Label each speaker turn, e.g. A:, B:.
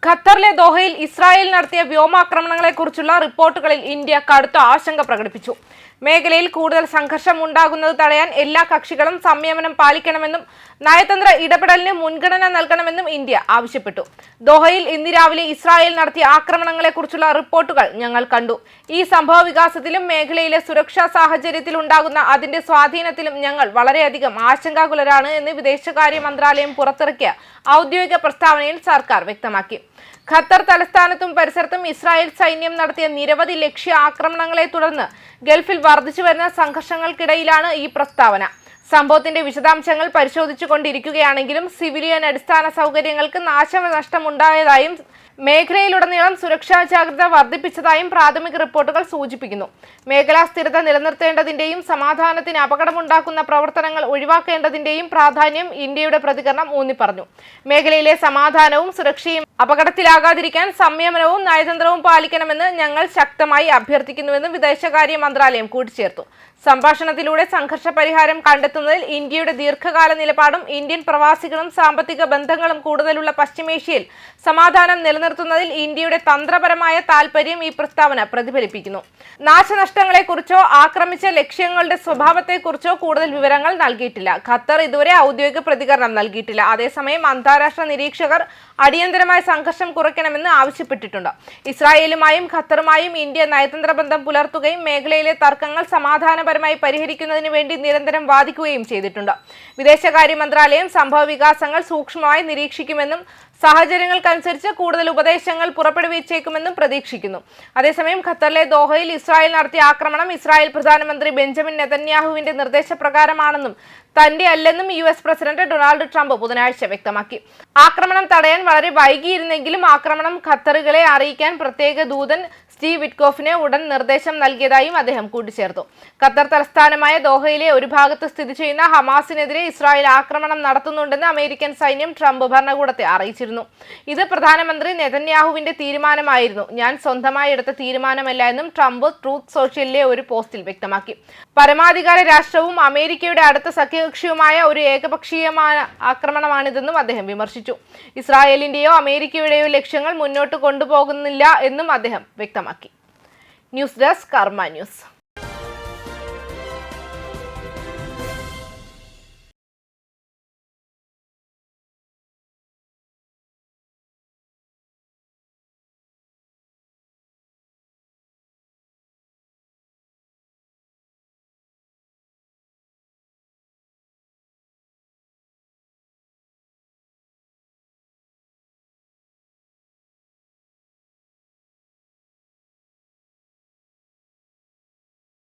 A: ഖത്തറിലെ ദോഹയിൽ ഇസ്രായേൽ നടത്തിയ വ്യോമാക്രമണങ്ങളെക്കുറിച്ചുള്ള റിപ്പോർട്ടുകളിൽ ഇന്ത്യ കടുത്ത ആശങ്ക പ്രകടിപ്പിച്ചു. മേഖലയിൽ കൂടുതൽ സംഘർഷം ഉണ്ടാകുന്നത് തടയാൻ എല്ലാ കക്ഷികളും സംയമനം പാലിക്കണമെന്നും നയതന്ത്ര ഇടപെടലിന് മുൻഗണന നൽകണമെന്നും ഇന്ത്യ ആവശ്യപ്പെട്ടു. ദോഹയിൽ ഇന്ന് രാവിലെ ഇസ്രായേൽ നടത്തിയ ആക്രമണങ്ങളെക്കുറിച്ചുള്ള റിപ്പോർട്ടുകൾ ഞങ്ങൾ കണ്ടു. ഈ സംഭവ വികാസത്തിലും മേഖലയിലെ സുരക്ഷാ സാഹചര്യത്തിൽ ഉണ്ടാകുന്ന അതിന്റെ സ്വാധീനത്തിലും ഞങ്ങൾ വളരെയധികം ആശങ്കാകുലരാണ് എന്ന് വിദേശകാര്യ മന്ത്രാലയം പുറത്തിറക്കിയ ഔദ്യോഗിക പ്രസ്താവനയിൽ സർക്കാർ വ്യക്തമാക്കി. ഖത്തർ തലസ്ഥാനത്തും പരിസരത്തും ഇസ്രായേൽ സൈന്യം നടത്തിയ നിരവധി ലക്ഷ്യ ആക്രമണങ്ങളെ തുടർന്ന് ഗൾഫിൽ വർദ്ധിച്ചുവരുന്ന സംഘർഷങ്ങൾക്കിടയിലാണ് ഈ പ്രസ്താവന. സംഭവത്തിന്റെ വിശദാംശങ്ങൾ പരിശോധിച്ചുകൊണ്ടിരിക്കുകയാണെങ്കിലും സിവിലിയൻ അടിസ്ഥാന സൗകര്യങ്ങൾക്ക് നാശനഷ്ടമുണ്ടായതായും മേഖലയിലുടനീളം സുരക്ഷാ ജാഗ്രത വർദ്ധിപ്പിച്ചതായും പ്രാഥമിക റിപ്പോർട്ടുകൾ സൂചിപ്പിക്കുന്നു. മേഖലാ സ്ഥിരത നിലനിർത്തേണ്ടതിന്റെയും സമാധാനത്തിന് അപകടമുണ്ടാക്കുന്ന പ്രവർത്തനങ്ങൾ ഒഴിവാക്കേണ്ടതിന്റെയും പ്രാധാന്യം ഇന്ത്യയുടെ പ്രതികരണം ഊന്നിപ്പറഞ്ഞു. മേഖലയിലെ സമാധാനവും സുരക്ഷയും അപകടത്തിലാകാതിരിക്കാൻ സംയമനവും നയതന്ത്രവും പാലിക്കണമെന്ന് ഞങ്ങൾ ശക്തമായി അഭ്യർത്ഥിക്കുന്നുവെന്നും വിദേശകാര്യ മന്ത്രാലയം കൂട്ടിച്ചേർത്തു. സംഭാഷണത്തിലൂടെ സംഘർഷ പരിഹാരം കണ്ടെത്തുന്നതിൽ ഇന്ത്യയുടെ ദീർഘകാല നിലപാടും ഇന്ത്യൻ പ്രവാസികളും സാമ്പത്തിക ബന്ധങ്ങളും കൂടുതലുള്ള പശ്ചിമേഷ്യയിൽ സമാധാനം നിലനിർത്തുന്നതിൽ ഇന്ത്യയുടെ തന്ത്രപരമായ താൽപര്യം ഈ പ്രസ്താവന പ്രതിഫലിപ്പിക്കുന്നു. നാശനഷ്ടങ്ങളെക്കുറിച്ചോ ആക്രമിച്ച ലക്ഷ്യങ്ങളുടെ സ്വഭാവത്തെക്കുറിച്ചോ കൂടുതൽ വിവരങ്ങൾ നൽകിയിട്ടില്ല. ഖത്തർ ഇതുവരെ ഔദ്യോഗിക പ്രതികരണം നൽകിയിട്ടില്ല. അതേസമയം അന്താരാഷ്ട്ര നിരീക്ഷകർ അടിയന്തരമായ സംഘർഷം കുറയ്ക്കണമെന്ന് ആവശ്യപ്പെട്ടിട്ടുണ്ട്. ഇസ്രായേലുമായും ഖത്തറുമായും ഇന്ത്യ നയതന്ത്ര ബന്ധം പുലർത്തുകയും മേഖലയിലെ തർക്കങ്ങൾ സമാധാനപരമായി പരിഹരിക്കുന്നതിന് വേണ്ടി നിരന്തരം വാദിക്കുകയും ചെയ്തിട്ടുണ്ട്. വിദേശകാര്യ മന്ത്രാലയം സംഭവ വികാസങ്ങൾ സൂക്ഷ്മമായി നിരീക്ഷിക്കുമെന്നും സാഹചര്യങ്ങൾക്കനുസരിച്ച് കൂടുതൽ ഉപദേശങ്ങൾ പുറപ്പെടുവിച്ചേക്കുമെന്നും പ്രതീക്ഷിക്കുന്നു. അതേസമയം ഖത്തറിലെ ദോഹയിൽ ഇസ്രായേൽ നടത്തിയ ആക്രമണം ഇസ്രായേൽ പ്രധാനമന്ത്രി ബെഞ്ചമിൻ നെതന്യാഹുവിന്റെ നിർദ്ദേശപ്രകാരമാണെന്നും തന്റെ അല്ലെന്നും US പ്രസിഡന്റ് ഡൊണാൾഡ് ട്രംപ് ബുധനാഴ്ച വ്യക്തമാക്കി. ആക്രമണം തടയാൻ വളരെ വൈകിയിരുന്നെങ്കിലും ആക്രമണം ഖത്തറുകളെ അറിയിക്കാൻ പ്രത്യേക ദൂതൻ സ്റ്റീവ് വിറ്റ്കോഫിന് ഉടൻ നിർദ്ദേശം നൽകിയതായും അദ്ദേഹം കൂട്ടിച്ചേർത്തു. ഖത്തർ തലസ്ഥാനമായ ദോഹയിലെ ഒരു ഭാഗത്ത് സ്ഥിതി ചെയ്യുന്ന ഹമാസിനെതിരെ ഇസ്രായേൽ ആക്രമണം നടത്തുന്നുണ്ടെന്ന് അമേരിക്കൻ സൈന്യം ട്രംപ് ഭരണകൂടത്തെ അറിയിച്ചിരുന്നു. ഇത് പ്രധാനമന്ത്രി നെതന്യാഹുവിന്റെ തീരുമാനമായിരുന്നു, ഞാൻ സ്വന്തമായി എടുത്ത തീരുമാനമല്ല എന്നും ട്രംപ് ട്രൂത്ത് സോഷ്യലിലെ ഒരു പോസ്റ്റിൽ വ്യക്തമാക്കി. പരമാധികാര രാഷ്ട്രവും അമേരിക്കയുടെ അടുത്ത സഖ്യകക്ഷിയുമായ ഒരു ഏകപക്ഷീയമായ ആക്രമണമാണിതെന്നും അദ്ദേഹം വിമർശിച്ചു. ഇസ്രായേലിന്റെയോ അമേരിക്കയുടെയോ ലക്ഷ്യങ്ങൾ മുന്നോട്ട് കൊണ്ടുപോകുന്നില്ല എന്നും അദ്ദേഹം വ്യക്തമാക്കി. ന്യൂസ് ഡെസ്ക് കർമ്മ ന്യൂസ്.